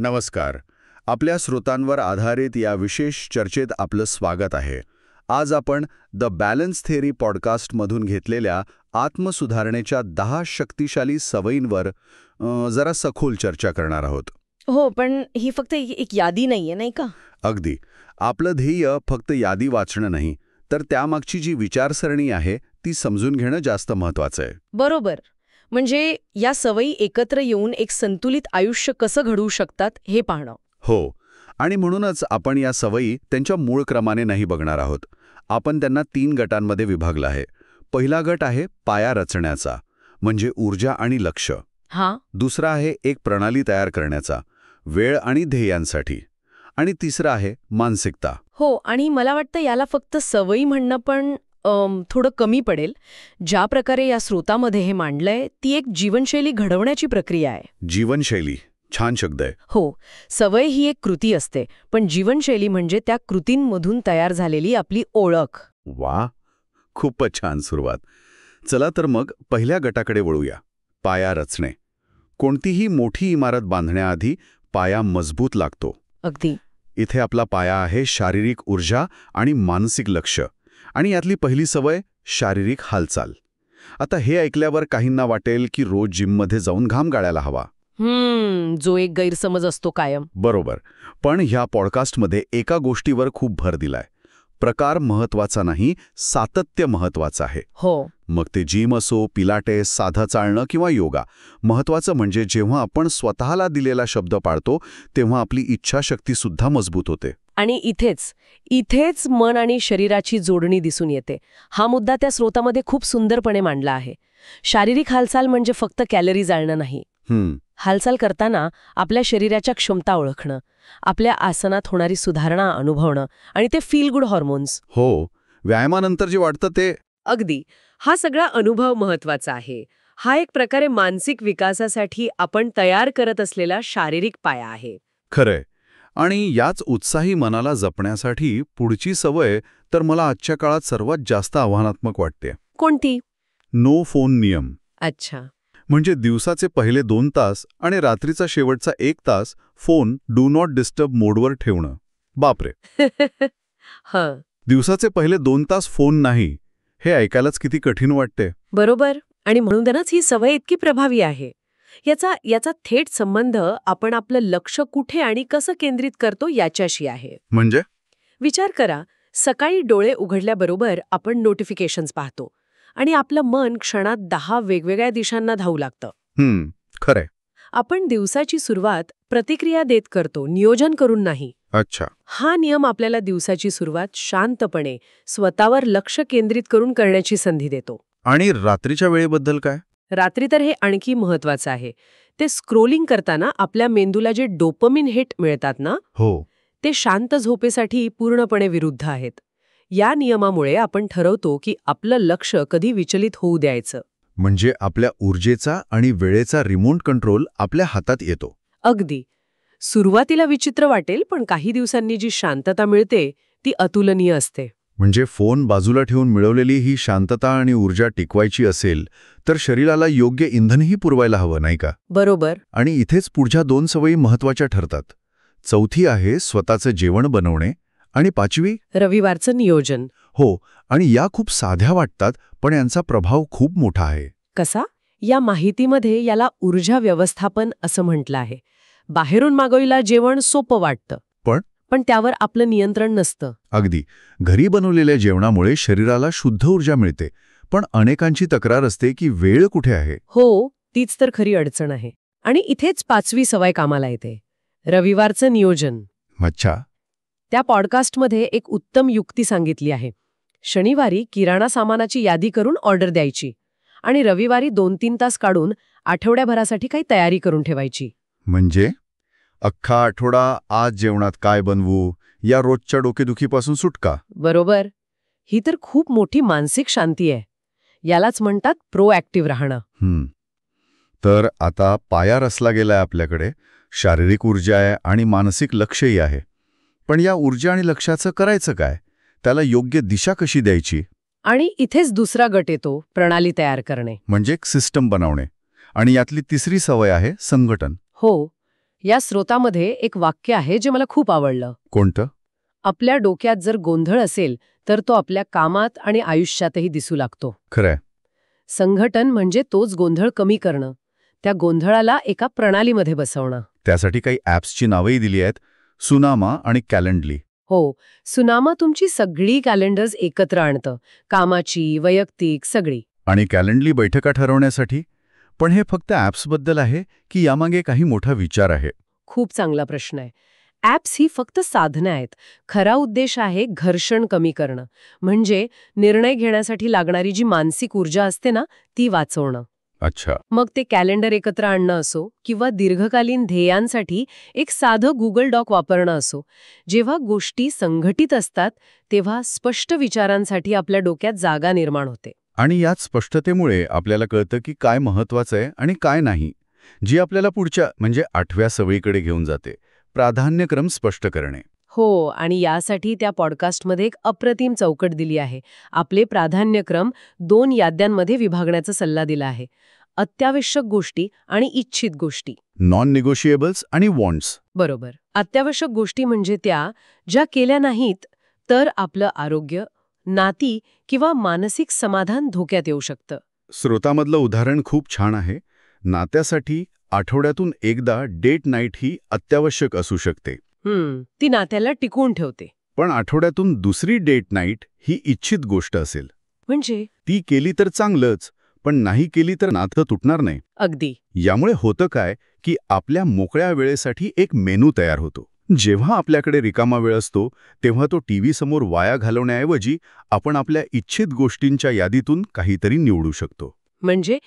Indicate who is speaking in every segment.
Speaker 1: नमस्कार. आपल्या श्रोतांवर आधारित या विशेष चर्चेत आपलं स्वागत आहे. आज आपण द बॅलन्स थेअरी पॉडकास्टमधून घेतलेल्या आत्मसुधारणेच्या 10 शक्तिशाली सवयींवर जरा सखोल चर्चा करणार आहोत.
Speaker 2: हो, पण ही फक्त एक यादी नाहीये, नाही का?
Speaker 1: अगदी. आपलं ध्येय फक्त यादी वाचणं नाही, तर त्यामागची जी विचारसरणी आहे ती समजून घेणं जास्त महत्वाचं आहे.
Speaker 2: बरोबर. म्हणजे या सवयी एकत्र येऊन एक संतुलित आयुष्य कसं घडवू शकतात हे पाहणं.
Speaker 1: हो, आणि म्हणूनच आपण या सवयी त्यांच्या मूळ क्रमाने नाही बघणार आहोत. आपण त्यांना 3 गटांमध्ये विभागलं आहे. पहिला गट आहे पाया रचण्याचा, म्हणजे ऊर्जा आणि लक्ष.
Speaker 2: हां.
Speaker 1: दुसरा आहे एक प्रणाली तयार करण्याचा, वेळ आणि ध्येयांसाठी. आणि तिसरा आहे मानसिकता.
Speaker 2: हो, आणि मला वाटतं याला फक्त सवयी म्हणणं पण थोडं कमी पडेल. ज्या प्रकारे या स्रोतामध्ये हे मांडलंय ती एक जीवनशैली घडवण्याची प्रक्रिया आहे.
Speaker 1: जीवनशैली छान शब्द आहे.
Speaker 2: हो, सवय ही एक कृती असते, पण जीवनशैली म्हणजे त्या कृतींमधून तयार झालेली आपली ओळख.
Speaker 1: वा, खूपच छान सुरुवात. चला तर मग पहिल्या गटाकडे वळूया. पाया रचणे. कोणतीही मोठी इमारत बांधण्याआधी पाया मजबूत लागतो.
Speaker 2: अगदी.
Speaker 1: इथे आपला पाया आहे शारीरिक ऊर्जा आणि मानसिक लक्ष. आणि यातली पहिली सवय शारीरिक हालचाल. आता हे ऐकल्यावर काहींना वाटेल की रोज जिममध्ये जाऊन घाम गाळायला हवा.
Speaker 2: जो एक गैरसमज असतो कायम.
Speaker 1: बरोबर. पण ह्या पॉडकास्टमध्ये एका गोष्टीवर खूप भर दिलाय. प्रकार महत्वाचा नाही, सातत्य महत्वाचं आहे.
Speaker 2: हो.
Speaker 1: मग ते जिम असो, पिलाटेस, साधं चालणं किंवा योगा. महत्वाचं म्हणजे जेव्हा आपण स्वतःला दिलेला शब्द पाळतो तेव्हा आपली इच्छाशक्ती सुद्धा मजबूत होते.
Speaker 2: आणि इथेच मन आणि शरीराची जोडणी दिसून येते. हा मुद्दा त्या स्रोतामध्ये खूप सुंदरपणे मांडला आहे. शारीरिक हालचाल म्हणजे फक्त कॅलरी जाळणं नाही. हालचाल करताना आपल्या शरीराच्या क्षमता ओळखणं, आपल्या आसनात होणारी सुधारणा अनुभवणं आणि ते फील गुड हॉर्मोन्स.
Speaker 1: हो, व्यायामानंतर जे वाटतं ते.
Speaker 2: अगदी. हा सगळा अनुभव महत्वाचा आहे. हा एक प्रकारे मानसिक विकासासाठी आपण तयार करत असलेला शारीरिक पाया आहे.
Speaker 1: खरंय. आणि याच उत्साही मनाला जपण्यासाठी पुढची सवय तर मला आजच्या काळात सर्वात जास्त आव्हानात्मक वाटते.
Speaker 2: कोणती?
Speaker 1: नो फोन नियम.
Speaker 2: अच्छा.
Speaker 1: म्हणजे दिवसाचे पहिले 2 तास आणि रात्रीचा शेवटचा 1 तास फोन डू नॉट डिस्टर्ब मोडवर ठेवणं. बापरे.
Speaker 2: हं.
Speaker 1: दिवसाचे पहिले 2 तास फोन नाही, हे ऐकायलाच किती कठीण वाटते.
Speaker 2: बरोबर. आणि म्हणूनच ही सवय इतकी प्रभावी आहे. याचा थेट संबंध आपण आपलं लक्ष कुठे आणि कसं केंद्रित करतो याच्याशी आहे.
Speaker 1: म्हणजे
Speaker 2: विचार करा, सकाळी डोळे उघडल्याबरोबर आपण नोटिफिकेशन्स पाहतो आणि आपलं मन क्षणात 10 वेगवेगळ्या दिशांना धावू लागतं.
Speaker 1: खरंय.
Speaker 2: आपण दिवसाची सुरुवात प्रतिक्रिया देत करतो, नियोजन करून नाही.
Speaker 1: अच्छा.
Speaker 2: हा नियम आपल्याला दिवसाची सुरुवात शांतपणे स्वतःवर लक्ष केंद्रित करून करण्याची संधी देतो.
Speaker 1: आणि रात्रीच्या वेळेबद्दल काय?
Speaker 2: रात्री तर हे आणखी महत्वाचं आहे. ते स्क्रोलिंग करताना आपल्या मेंदूला जे डोपामिन हिट मिळतात ना,
Speaker 1: हो,
Speaker 2: ते शांत झोपेसाठी पूर्णपणे विरुद्ध आहेत. या नियमामुळे आपण ठरवतो की आपलं लक्ष कधी विचलित होऊ द्यायचं.
Speaker 1: म्हणजे आपल्या ऊर्जेचा आणि वेळेचा रिमोट कंट्रोल आपल्या हातात येतो.
Speaker 2: अगदी. सुरुवातीला विचित्र वाटेल, पण काही दिवसांनी जी शांतता मिळते ती अतुलनीय असते.
Speaker 1: म्हणजे फोन बाजूला ठेवून मिळवलेली ही शांतता आणि ऊर्जा टिकवायची असेल तर शरीराला योग्य इंधनही पुरवायला हवं, नाही का?
Speaker 2: बरोबर.
Speaker 1: आणि इथेच पुढच्या 2 सवयी महत्वाच्या ठरतात. चौथी आहे स्वतःचं जेवण बनवणे आणि 5वी
Speaker 2: रविवारचं नियोजन.
Speaker 1: हो, आणि या खूप साध्या वाटतात पण यांचा प्रभाव खूप मोठा आहे.
Speaker 2: कसा? या माहितीमध्ये याला ऊर्जा व्यवस्थापन असं म्हटलं आहे. बाहेरून मागवलेलं जेवण सोपं वाटतं, पण त्यावर आपलं नियंत्रण नसतं.
Speaker 1: अगदी. घरी बनवलेल्या जेवणामुळे शरीराला शुद्ध ऊर्जा मिळते, पण अनेकांची तक्रार असते की वेळ कुठे आहे.
Speaker 2: हो, तीच तर खरी अडचण आहे. आणि इथेच 5वी सवय कामाला येते, रविवारचं नियोजन.
Speaker 1: अच्छा.
Speaker 2: त्या पॉडकास्टमध्ये एक उत्तम युक्ती सांगितली आहे. शनिवारी किराणा सामानाची यादी करून ऑर्डर द्यायची आणि रविवारी 2-3 तास काढून आठवड्याभरासाठी काही तयारी करून ठेवायची.
Speaker 1: म्हणजे अख्खा आठवडा आज जेवणात काय बनवू या रोजच्या डोकेदुखीपासून सुटका.
Speaker 2: बरोबर. ही तर खूप मोठी मानसिक शांती आहे. यालाच म्हणतात प्रोॲक्टिव्ह राहणं.
Speaker 1: तर आता पाया रचला गेलाय आपल्याकडे. शारीरिक ऊर्जा आहे आणि मानसिक लक्षही आहे. पण या ऊर्जा आणि लक्षाचं करायचं काय? त्याला योग्य दिशा कशी द्यायची?
Speaker 2: आणि इथेच दुसरा गट येतो, प्रणाली तयार करणे.
Speaker 1: म्हणजे एक सिस्टम बनवणे. आणि यातली तिसरी सवय आहे संघटन.
Speaker 2: हो, या स्रोतामध्ये एक वाक्य आहे जे मला खूप आवडलं.
Speaker 1: कोणतं?
Speaker 2: आपल्या डोक्यात जर गोंधळ असेल तर तो आपल्या कामात आणि आयुष्यातही दिसू लागतो.
Speaker 1: खरंय.
Speaker 2: संघटन म्हणजे तोच गोंधळ कमी करणं, त्या गोंधळाला एका प्रणालीमध्ये बसवणं.
Speaker 1: त्यासाठी काही ॲप्सची नावंही दिली आहेत, सुनामा आणि कॅलेंडली.
Speaker 2: हो, सुनामा तुमची सगळी कॅलेंडर्स एकत्र आणतं, कामाची, वैयक्तिक, सगळी.
Speaker 1: आणि कॅलेंडली बैठका ठरवण्यासाठी? पण हे फक्त ॲप्सबद्दल आहे की यामागे काही मोठा विचार आहे?
Speaker 2: खूप चांगला प्रश्न आहे. ॲप्स ही फक्त साधनं आहेत. खरा उद्देश आहे घर्षण कमी करणं, म्हणजे निर्णय घेण्यासाठी लागणारी जी मानसिक ऊर्जा असते ना, ती वाचवणं.
Speaker 1: अच्छा.
Speaker 2: मग ते कॅलेंडर एकत्र आणणं असो किंवा दीर्घकालीन ध्येयांसाठी एक साधं गुगल डॉक वापरणं असो, जेव्हा गोष्टी संघटित असतात तेव्हा स्पष्ट विचारांसाठी आपल्या डोक्यात जागा निर्माण होते.
Speaker 1: आणि याच स्पष्टतेमुळे आपल्याला कळतं की काय महत्वाचं आहे आणि काय नाही, जी आपल्याला पुढच्या म्हणजे 8व्या सवयीकडे घेऊन जाते, प्राधान्यक्रम स्पष्ट करणे.
Speaker 2: हो, आणि यासाठी त्या पॉडकास्टमध्ये एक अप्रतिम चौकट दिली आहे. आपले प्राधान्यक्रम 2 याद्यांमध्ये विभागण्याचा सल्ला दिला आहे. अत्यावश्यक गोष्टी आणि इच्छित गोष्टी.
Speaker 1: नॉन निगोशिएबल्स आणि वॉन्ट्स.
Speaker 2: बरोबर. अत्यावश्यक गोष्टी म्हणजे त्या ज्या केल्या नाहीत तर आपलं आरोग्य, नाती किंवा मानसिक समाधान धोक्यात येऊ शकतं.
Speaker 1: स्रोतामधलं उदाहरण खूप छान आहे. नात्यासाठी आठवड्यातून एकदा डेट नाईट ही अत्यावश्यक असू शकते.
Speaker 2: ती नात्याला टिकवून ठेवते.
Speaker 1: पण आठवड्यातून दुसरी डेट नाईट ही इच्छित गोष्ट असेल,
Speaker 2: म्हणजे
Speaker 1: ती केली तर चांगलंच, पण नाही केली तर नातं तुटणार नाही.
Speaker 2: अगदी.
Speaker 1: यामुळे होतं काय की आपल्या मोकळ्या वेळेसाठी एक मेनू तयार होतो. जेव्हा आपल्याकडे रिकामा वेळ असतो तेव्हा तो टीव्ही समोर वाया घालवण्याऐवजी आपण आपल्या इच्छित गोष्टींच्या यादीतून काहीतरी निवडू शकतो.
Speaker 2: म्हणजे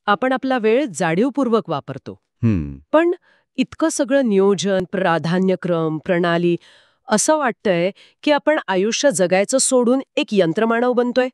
Speaker 2: आपण आपला वेळ जाणीवपूर्वक वापरतो. पण इतकं सगळं नियोजन, प्राधान्यक्रम, प्रणाली, असं वाटतंय की आपण आयुष्य जगायचं सोडून एक यंत्रमानव बनतोय.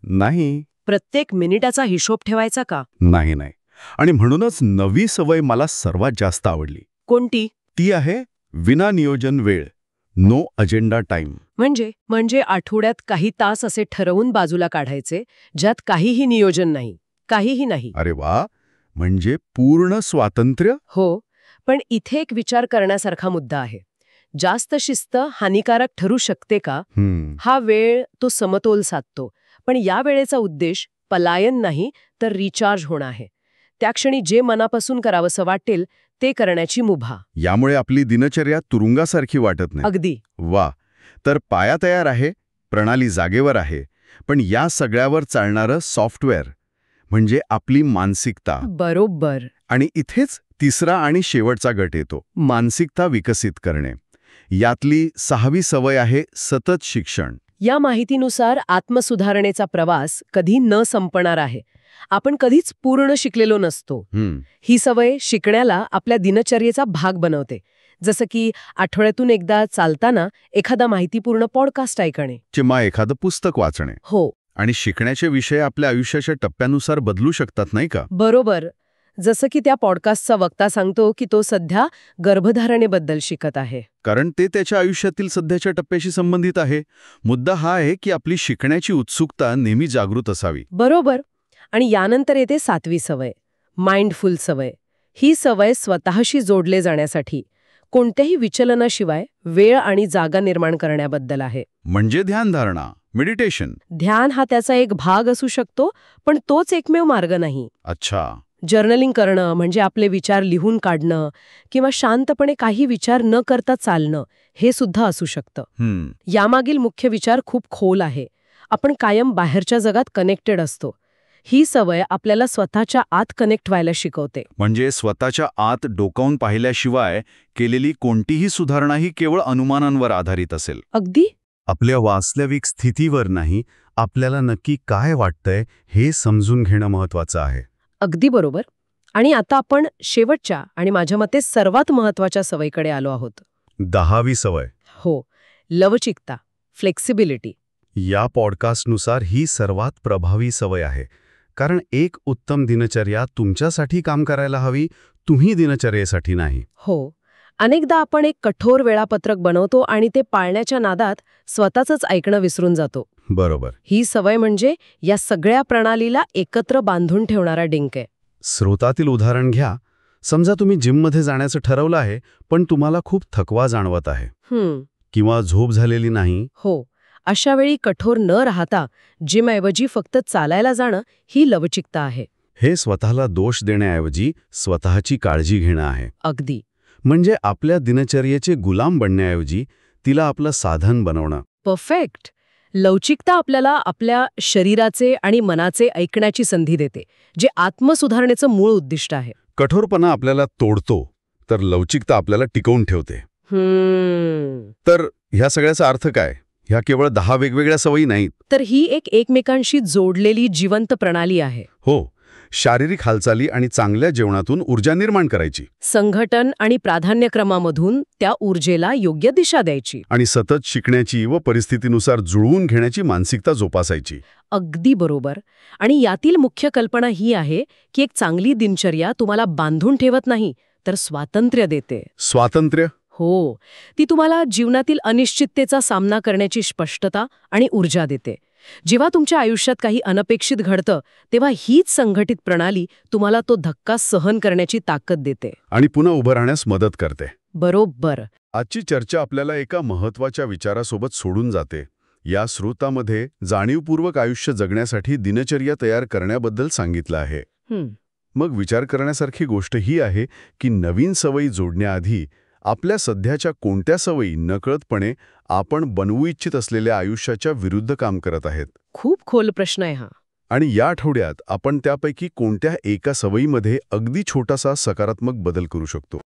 Speaker 1: नाही.
Speaker 2: प्रत्येक मिनिटाचा हिशोब ठेवायचा का?
Speaker 1: नाही. आणि म्हणूनच नवी सवय मला सर्वात जास्त आवडली.
Speaker 2: कोणती?
Speaker 1: ती आहे विना नियोजन वेळ. No agenda time.
Speaker 2: म्हणजे आठवड्यात काही तास असे ठरवून बाजूला काढायचे ज्यात काहीही नियोजन नाही, काहीही नाही.
Speaker 1: अरे वा, म्हणजे पूर्ण स्वातंत्र्य.
Speaker 2: हो, पण इथे एक विचार करण्यासारखा मुद्दा आहे. जास्त शिस्त हानिकारक ठरू शकते का? हा वेळ तो समतोल साधतो, पण या वेळेचा उद्देश पलायन नाही तर रिचार्ज होणं आहे. त्या क्षणी जे मनापासून करावंसं वाटेल ते करण्याची मुभा.
Speaker 1: यामुळे आपली दिनचर्या तुरुंगासारखी वाटत नाही.
Speaker 2: अगदी.
Speaker 1: वा, तर पाया तयार आहे, प्रणाली जागेवर आहे, पण या सगळ्यावर चालणारं सॉफ्टवेअर म्हणजे आपली मानसिकता.
Speaker 2: बरोबर.
Speaker 1: आणि इथेच तिसरा आणि शेवटचा गट येतो, मानसिकता विकसित करणे. यातली 6वी सवय आहे सतत शिक्षण.
Speaker 2: या माहितीनुसार आत्मसुधारणेचा प्रवास कधी न संपणार आहे. आपण कधीच पूर्ण शिकलेलो नसतो. ही सवय शिकण्याला आपल्या दिनचर्येचा भाग बनवते. जसं की आठवड्यातून एकदा चालताना एखादा माहितीपूर्ण पॉडकास्ट ऐकणे
Speaker 1: किंवा एखादं पुस्तक वाचणे.
Speaker 2: हो.
Speaker 1: आणि शिकण्याचे विषय आपल्या आयुष्याच्या टप्प्यानुसार बदलू शकतात, नाही का?
Speaker 2: बरोबर. जसं की त्या पॉडकास्टचा वक्ता सांगतो की तो सध्या गर्भधारणेबद्दल शिकत आहे.
Speaker 1: कारण ते त्याच्या आयुष्यातील सध्याच्या टप्प्याशी संबंधित आहे. मुद्दा हा आहे की आपली शिकण्याची उत्सुकता नेहमी जागृत असावी.
Speaker 2: बरोबर. आणि यानंतर येते 7वी सवय, माइंडफुल सवय. ही सवय स्वतःशी जोडले जाण्यासाठी कोणत्याही विचलनाशिवाय वेळ आणि जागा निर्माण करण्याबद्दल आहे.
Speaker 1: म्हणजे ध्यानधारणा, मेडिटेशन.
Speaker 2: ध्यान हा त्याचा एक भाग असू शकतो, पण तोच एकमेव मार्ग नाही.
Speaker 1: अच्छा.
Speaker 2: जर्नलिंग करणं म्हणजे आपले विचार लिहून काढणं किंवा शांतपणे काही विचार न करता चालणं, हे सुद्धा असू शकतं. यामागील मुख्य विचार खूप खोल आहे. आपण कायम बाहेरच्या जगात कनेक्टेड असतो. ही सवय आपल्याला स्वतःच्या आत कनेक्ट व्हायला शिकवते.
Speaker 1: म्हणजे स्वतःच्या आत डोकावून पाहिल्याशिवाय केलेली कोणतीही सुधारणा ही केवळ अनुमानांवर आधारित असेल.
Speaker 2: अगदी.
Speaker 1: आपल्या वास्तविक स्थितीवर नाही, आपल्याला नक्की काय वाटतंय हे समजून घेणं महत्वाचं आहे.
Speaker 2: अगदी बरोबर. आणि आता आपण शेवटच्या आणि माझ्या मते सर्वात महत्वाच्या सवयीकडे आलो आहोत.
Speaker 1: 10वी सवय.
Speaker 2: हो, लवचिकता, फ्लेक्सिबिलिटी.
Speaker 1: या पॉडकास्टनुसार ही सर्वात प्रभावी सवय आहे. कारण एक उत्तम दिनचर्या तुमच्यासाठी काम करायला हवी, तुम्ही दिनचर्येसाठी नाही.
Speaker 2: हो. अनेकदा आपण एक कठोर वेळापत्रक बनवतो आणि ते पाळण्याच्या नादात स्वतःच ऐकणं विसरून जातो.
Speaker 1: बरोबर.
Speaker 2: ही सवय म्हणजे या सगळ्या प्रणालीला एकत्र बांधून ठेवणारा डिंक आहे.
Speaker 1: स्रोतातील उदाहरण घ्या. समजा तुम्ही जिममध्ये जाण्याचं ठरवलं आहे, पण तुम्हाला खूप थकवा जाणवत आहे किंवा झोप झालेली नाही.
Speaker 2: हो, अशा वेळी कठोर न राहता जिमऐवजी फक्त चालायला जाणं ही लवचिकता आहे.
Speaker 1: हे स्वतःला दोष देण्याऐवजी स्वतःची काळजी घेणं आहे.
Speaker 2: अगदी.
Speaker 1: म्हणजे आपल्या दिनचर्येचे गुलाम बनण्याऐवजी तिला आपलं साधन बनवणं.
Speaker 2: परफेक्ट. लवचिकता आपल्याला आपल्या शरीराचे आणि मनाचे ऐकण्याची संधी देते, जे आत्मसुधारणेचं मूळ उद्दिष्ट आहे.
Speaker 1: कठोरपणा आपल्याला तोडतो, तर लवचिकता आपल्याला टिकवून ठेवते. तर ह्या सगळ्याचा अर्थ काय? ह्या केवळ 10 वेगवेगळ्या सवयी नाहीत.
Speaker 2: तर ही एक एकमेकांशी जोडलेली जिवंत प्रणाली आहे.
Speaker 1: हो, शारीरिक हालचाली आणि चांगल्या जेवणातून ऊर्जा निर्माण करायची,
Speaker 2: संघटन आणि प्राधान्यक्रमामधून त्या ऊर्जेला योग्य दिशा द्यायची,
Speaker 1: आणि सतत शिकण्याची व परिस्थितीनुसार जुळवून घेण्याची मानसिकता जोपासायची.
Speaker 2: अगदी बरोबर. आणि यातील मुख्य कल्पना ही आहे की एक चांगली दिनचर्या तुम्हाला बांधून ठेवत नाही, तर स्वातंत्र्य देते.
Speaker 1: स्वातंत्र्य?
Speaker 2: हो, ती तुम्हाला जीवनातील अनिश्चिततेचा सामना करण्याची स्पष्टता आणि ऊर्जा देते. जेव्हा तुमच्या आयुष्यात काही अनपेक्षित घडतं, तेव्हा हीच संघटित प्रणाली तुम्हाला तो धक्का सहन करण्याची ताकद देते
Speaker 1: आणि पुन्हा उभं राहण्यास मदत करते.
Speaker 2: बरोबर.
Speaker 1: आजची चर्चा आपल्याला एका महत्त्वाच्या विचारासोबत सोडून जाते. या स्रोतामध्ये जाणीवपूर्वक आयुष्य जगण्यासाठी दिनचर्या तयार करण्याबद्दल सांगितलं आहे. मग विचार करण्यासारखी गोष्ट ही आहे की नवीन सवयी जोडण्याआधी आपल्या सध्याच्या कोणत्या सवयी नकळतपणे आपण बनवू इच्छित असलेल्या आयुष्याच्या विरुद्ध काम करत आहेत?
Speaker 2: खूप खोल प्रश्न आहे हा.
Speaker 1: आणि या आठवड्यात आपण त्यापैकी कोणत्या एका सवयीमध्ये अगदी छोटासा सकारात्मक बदल करू शकतो